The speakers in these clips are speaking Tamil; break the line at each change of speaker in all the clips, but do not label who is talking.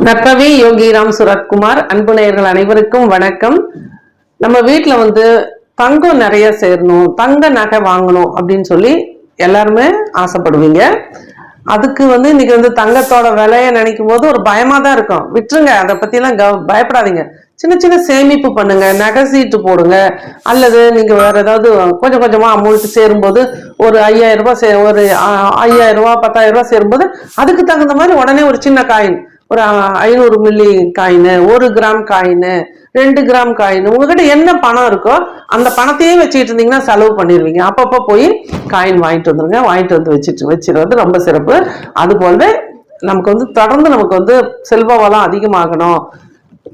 நற்பவி யோகிராம் சுரத்குமார் அன்பு நேயர்கள் அனைவருக்கும் வணக்கம். நம்ம வீட்டுல தங்கம் நிறைய சேரணும், தங்க நகை வாங்கணும் அப்படின்னு சொல்லி எல்லாருமே ஆசைப்படுவீங்க. அதுக்கு இன்னைக்கு தங்கத்தோட விலையை நினைக்கும் போது ஒரு பயமா தான் இருக்கும். விட்டுருங்க, அதை பத்தி எல்லாம் பயப்படாதீங்க. சின்ன சின்ன சேமிப்பு பண்ணுங்க, நகை சீட்டு போடுங்க, அல்லது நீங்க வேற ஏதாவது கொஞ்சம் கொஞ்சமா அமௌண்ட் சேரும்போது ஒரு 5000 ரூபாய் ஒரு 5000 ரூபாய் 10,000 ரூபாய் சேரும்போது அதுக்கு தகுந்த மாதிரி உடனே ஒரு சின்ன காயின், ஒரு 500 milli coin, 1 gram coin, 2 gram coin, உங்ககிட்ட என்ன பணம் இருக்கோ அந்த பணத்தையே வச்சுக்கிட்டு இருந்தீங்கன்னா செலவு பண்ணிடுவீங்க. அப்பப்போ போய் காயின் வாங்கிட்டு வந்துருங்க, வாங்கிட்டு வந்து வச்சிருவது ரொம்ப சிறப்பு. அது போல நமக்கு தொடர்ந்து நமக்கு செல்வ வளம் அதிகமாகணும்,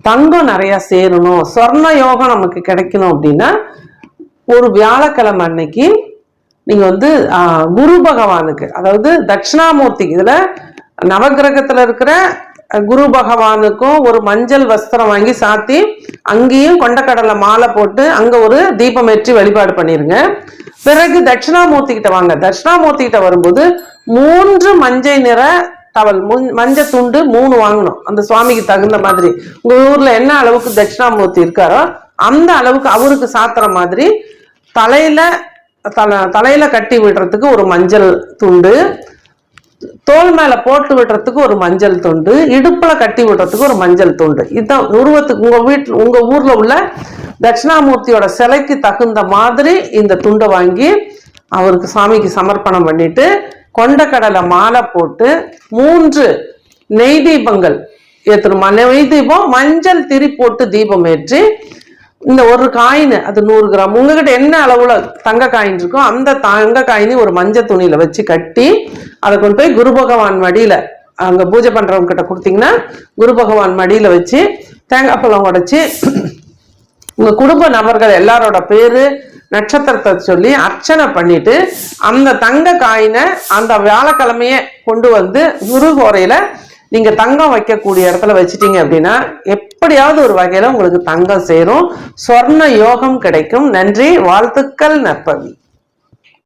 தங்கம் நிறைய சேரணும், சொர்ண யோகம் நமக்கு கிடைக்கணும் அப்படின்னா ஒரு வியாழக்கிழமை அன்னைக்கு நீங்க குரு பகவானுக்கு, அதாவது தட்சிணாமூர்த்தி, இதுல நவகிரகத்துல இருக்கிற குரு பகவானுக்கும் ஒரு மஞ்சள் வஸ்திரம் வாங்கி சாத்தி அங்கேயும் கொண்டக்கடலை மாலை போட்டு அங்க ஒரு தீபம் ஏற்றி வழிபாடு பண்ணிருங்க. பிறகு தட்சிணாமூர்த்தி கிட்ட வாங்க. தட்சிணாமூர்த்தி கிட்ட வரும்போது 3 மஞ்சை நிற டவல், மஞ்சள் துண்டு 3 வாங்கணும், அந்த சுவாமிக்கு தகுந்த மாதிரி. உங்க ஊர்ல என்ன அளவுக்கு தட்சிணாமூர்த்தி இருக்காரோ அந்த அளவுக்கு அவருக்கு சாத்துற மாதிரி தலையில கட்டி விடுறதுக்கு ஒரு மஞ்சள் துண்டு, தோல் மேல போட்டு விடுறதுக்கு ஒரு மஞ்சள் துண்டு, இடுப்புல கட்டி விடுறதுக்கு ஒரு மஞ்சள் துண்டு. இதுதான் உருவத்துக்கு உங்க ஊர்ல உள்ள தட்சிணாமூர்த்தியோட சிலைக்கு தகுந்த மாதிரி இந்த துண்டை வாங்கி அவருக்கு சாமிக்கு சமர்ப்பணம் பண்ணிட்டு கொண்டக்கடலை மாலை போட்டு 3 நெய் தீபங்கள் ஏற்றணுமா. நெய் தீபம், மஞ்சள் திரி போட்டு தீபம் ஏற்றி இந்த ஒரு காயின், அது 100 கிராம், உங்ககிட்ட என்ன அளவுல தங்க காயின் இருக்கோ அந்த தங்க காயினி ஒரு மஞ்சள் துணியில வச்சு கட்டி அதை கொண்டு போய் குரு பகவான் மடியில, அங்க பூஜை பண்றவங்க கிட்ட கொடுத்தீங்கன்னா குரு பகவான் மடியில வச்சு தேங்காய் பழம் உடைச்சு உங்க குடும்ப நபர்கள் எல்லாரோட பேரு நட்சத்திரத்தை சொல்லி அர்ச்சனை பண்ணிட்டு அந்த தங்க காயினை அந்த வியாழக்கிழமையே கொண்டு குரு கோரையில நீங்க தங்கம் வைக்கக்கூடிய இடத்துல வச்சிட்டீங்க அப்படின்னா எப்படியாவது ஒரு வகையில உங்களுக்கு தங்கம் சேரும், சொர்ண யோகம் கிடைக்கும். நன்றி, வாழ்த்துக்கள், நற்பவி.